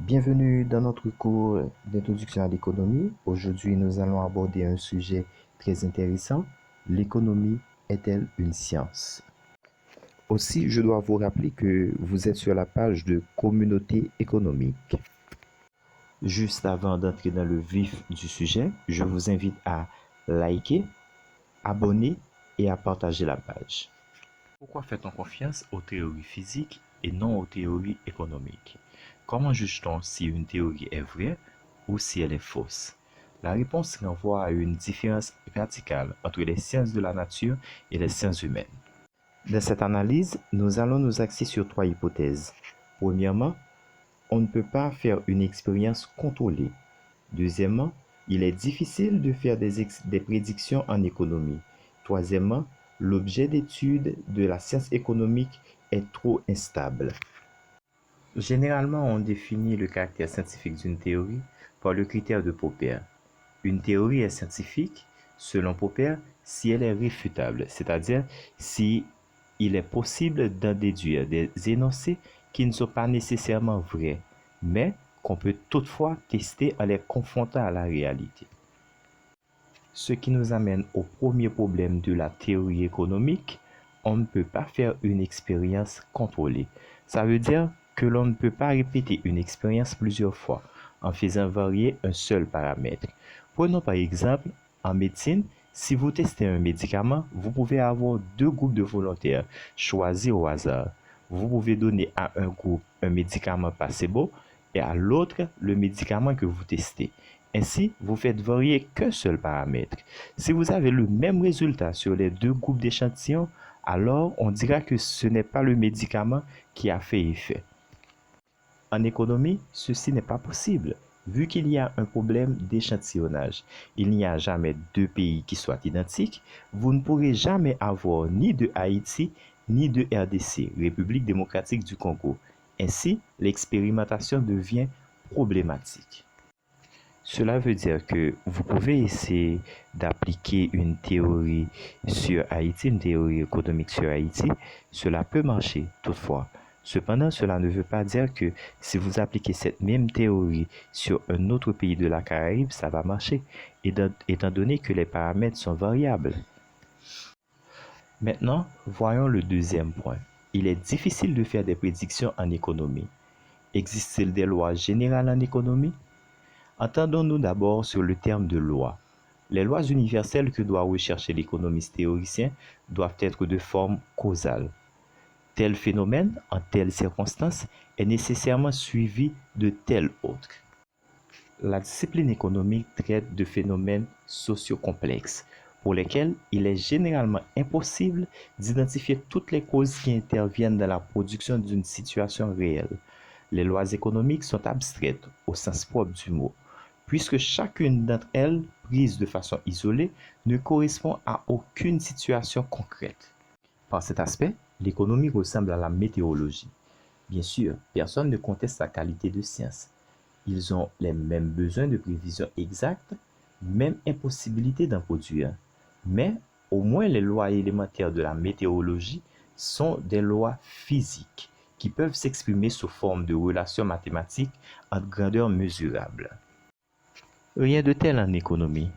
Bienvenue dans notre cours d'introduction à l'économie. Aujourd'hui, nous allons aborder un sujet très intéressant. L'économie est-elle une science? Aussi, je dois vous rappeler que vous êtes sur la page de Communauté économique. Juste avant d'entrer dans le vif du sujet, je vous invite à liker, abonner et à partager la page. Pourquoi fait-on confiance aux théories physiques et non aux théories économiques? Comment juge-t-on si une théorie est vraie ou si elle est fausse? La réponse renvoie à une différence radicale entre les sciences de la nature et les sciences humaines. Dans cette analyse, nous allons nous axer sur trois hypothèses. Premièrement, on ne peut pas faire une expérience contrôlée. Deuxièmement, il est difficile de faire des prédictions en économie. Troisièmement, l'objet d'étude de la science économique est trop instable. Généralement, on définit le caractère scientifique d'une théorie par le critère de Popper. Une théorie est scientifique, selon Popper, si elle est réfutable, c'est-à-dire si il est possible d'en déduire des énoncés qui ne sont pas nécessairement vrais, mais qu'on peut toutefois tester en les confrontant à la réalité. Ce qui nous amène au premier problème de la théorie économique, on ne peut pas faire une expérience contrôlée. Ça veut dire que l'on ne peut pas répéter une expérience plusieurs fois en faisant varier un seul paramètre. Prenons par exemple, en médecine, si vous testez un médicament, vous pouvez avoir deux groupes de volontaires choisis au hasard. Vous pouvez donner à un groupe un médicament placebo et à l'autre le médicament que vous testez. Ainsi, vous faites varier qu'un seul paramètre. Si vous avez le même résultat sur les deux groupes d'échantillons, alors on dira que ce n'est pas le médicament qui a fait effet. En économie, ceci n'est pas possible, vu qu'il y a un problème d'échantillonnage. Il n'y a jamais deux pays qui soient identiques. Vous ne pourrez jamais avoir ni de Haïti, ni de RDC, République démocratique du Congo. Ainsi, l'expérimentation devient problématique. Cela veut dire que vous pouvez essayer d'appliquer une théorie sur Haïti, une théorie économique sur Haïti. Cela peut marcher toutefois. Cependant, cela ne veut pas dire que si vous appliquez cette même théorie sur un autre pays de la Caraïbe, ça va marcher, étant donné que les paramètres sont variables. Maintenant, voyons le deuxième point. Il est difficile de faire des prédictions en économie. Existe-t-il des lois générales en économie? Entendons-nous d'abord sur le terme de loi. Les lois universelles que doit rechercher l'économiste théoricien doivent être de forme causale. Tel phénomène, en telle circonstance, est nécessairement suivi de tel autre. La discipline économique traite de phénomènes socio-complexes pour lesquels il est généralement impossible d'identifier toutes les causes qui interviennent dans la production d'une situation réelle. Les lois économiques sont abstraites au sens propre du mot, puisque chacune d'entre elles, prise de façon isolée, ne correspond à aucune situation concrète. Par cet aspect, l'économie ressemble à la météorologie. Bien sûr, personne ne conteste la qualité de science. Ils ont les mêmes besoins de prévision exacte, même impossibilité d'en produire. Mais au moins les lois élémentaires de la météorologie sont des lois physiques qui peuvent s'exprimer sous forme de relations mathématiques entre grandeurs mesurables. Rien de tel en économie.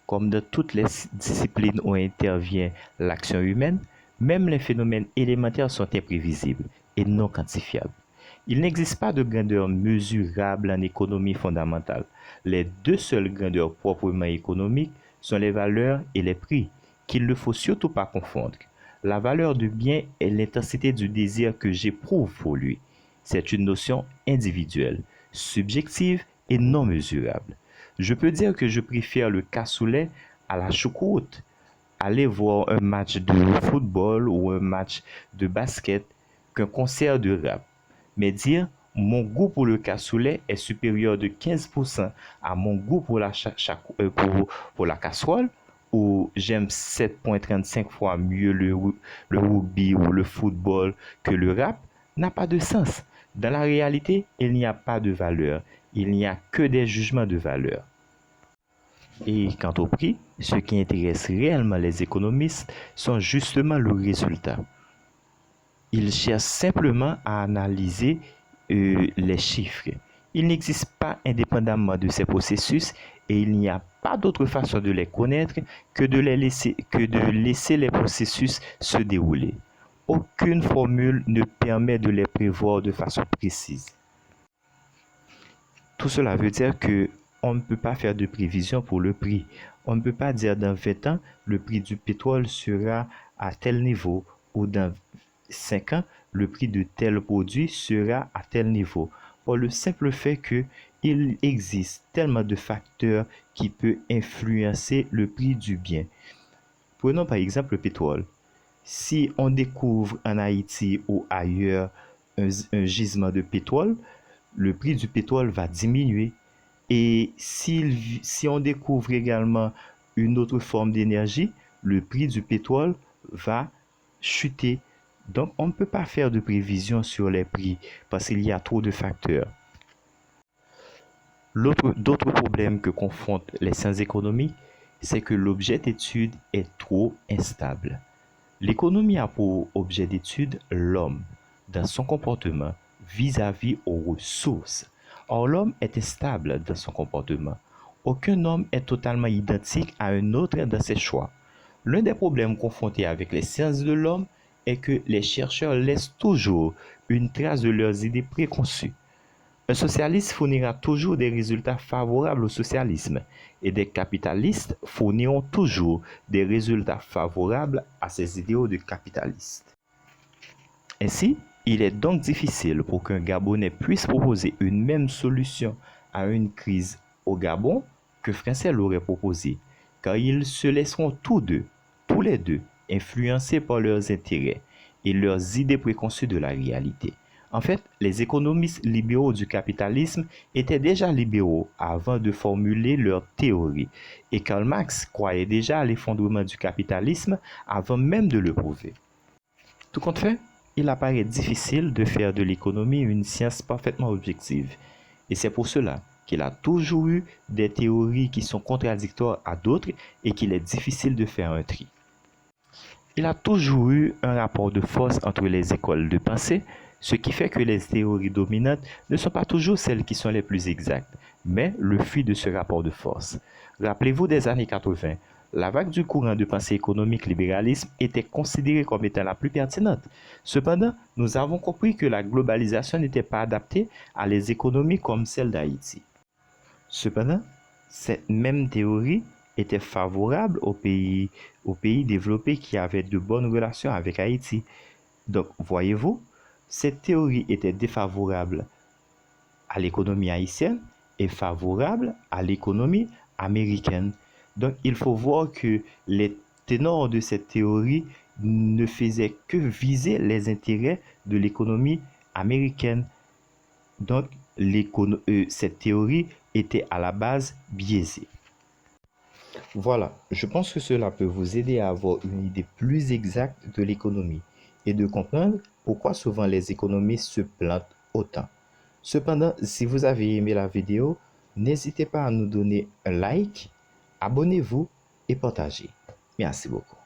Comme dans toutes les disciplines où intervient l'action humaine, même les phénomènes élémentaires sont imprévisibles et non quantifiables. Il n'existe pas de grandeur mesurable en économie fondamentale. Les deux seules grandeurs proprement économiques sont les valeurs et les prix, qu'il ne faut surtout pas confondre. La valeur du bien est l'intensité du désir que j'éprouve pour lui. C'est une notion individuelle, subjective et non mesurable. Je peux dire que je préfère le cassoulet à la choucroute. Aller voir un match de football ou un match de basket qu'un concert de rap. Mais dire mon goût pour le cassoulet est supérieur de 15% à mon goût pour la casserole, ou j'aime 7,35 fois mieux le rugby ou le football que le rap, n'a pas de sens. Dans la réalité, il n'y a pas de valeur. Il n'y a que des jugements de valeur. Et quant au prix, ce qui intéresse réellement les économistes sont justement le résultat. Ils cherchent simplement à analyser les chiffres. Ils n'existent pas indépendamment de ces processus et il n'y a pas d'autre façon de les connaître que de laisser les processus se dérouler. Aucune formule ne permet de les prévoir de façon précise. Tout cela veut dire que on ne peut pas faire de prévision pour le prix. On ne peut pas dire dans 20 ans, le prix du pétrole sera à tel niveau ou dans 5 ans, le prix de tel produit sera à tel niveau. Pour le simple fait qu'il existe tellement de facteurs qui peuvent influencer le prix du bien. Prenons par exemple le pétrole. Si on découvre en Haïti ou ailleurs un gisement de pétrole, le prix du pétrole va diminuer. Et si on découvre également une autre forme d'énergie, le prix du pétrole va chuter. Donc, on ne peut pas faire de prévision sur les prix parce qu'il y a trop de facteurs. D'autres problèmes que confrontent les sciences économiques, c'est que l'objet d'étude est trop instable. L'économie a pour objet d'étude l'homme dans son comportement vis-à-vis aux ressources. Or, l'homme est instable dans son comportement. Aucun homme est totalement identique à un autre dans ses choix. L'un des problèmes confrontés avec les sciences de l'homme est que les chercheurs laissent toujours une trace de leurs idées préconçues. Un socialiste fournira toujours des résultats favorables au socialisme et des capitalistes fourniront toujours des résultats favorables à ces idéaux de capitalistes. Ainsi, il est donc difficile pour qu'un Gabonais puisse proposer une même solution à une crise au Gabon que Français l'aurait proposé, car ils se laisseront tous les deux, influencés par leurs intérêts et leurs idées préconçues de la réalité. En fait, les économistes libéraux du capitalisme étaient déjà libéraux avant de formuler leur théorie, et Karl Marx croyait déjà à l'effondrement du capitalisme avant même de le prouver. Tout compte fait, il apparaît difficile de faire de l'économie une science parfaitement objective, et c'est pour cela qu'il a toujours eu des théories qui sont contradictoires à d'autres et qu'il est difficile de faire un tri. Il a toujours eu un rapport de force entre les écoles de pensée, ce qui fait que les théories dominantes ne sont pas toujours celles qui sont les plus exactes, mais le fruit de ce rapport de force. Rappelez-vous des années 80, la vague du courant de pensée économique libéralisme était considérée comme étant la plus pertinente. Cependant, nous avons compris que la globalisation n'était pas adaptée à les économies comme celle d'Haïti. Cependant, cette même théorie était favorable aux pays développés qui avaient de bonnes relations avec Haïti. Donc, voyez-vous, cette théorie était défavorable à l'économie haïtienne et favorable à l'économie américaine. Donc, il faut voir que les ténors de cette théorie ne faisaient que viser les intérêts de l'économie américaine. Donc, cette théorie était à la base biaisée. Voilà, je pense que cela peut vous aider à avoir une idée plus exacte de l'économie et de comprendre pourquoi souvent les économistes se plantent autant. Cependant, si vous avez aimé la vidéo, n'hésitez pas à nous donner un like, abonnez-vous et partagez. Merci beaucoup.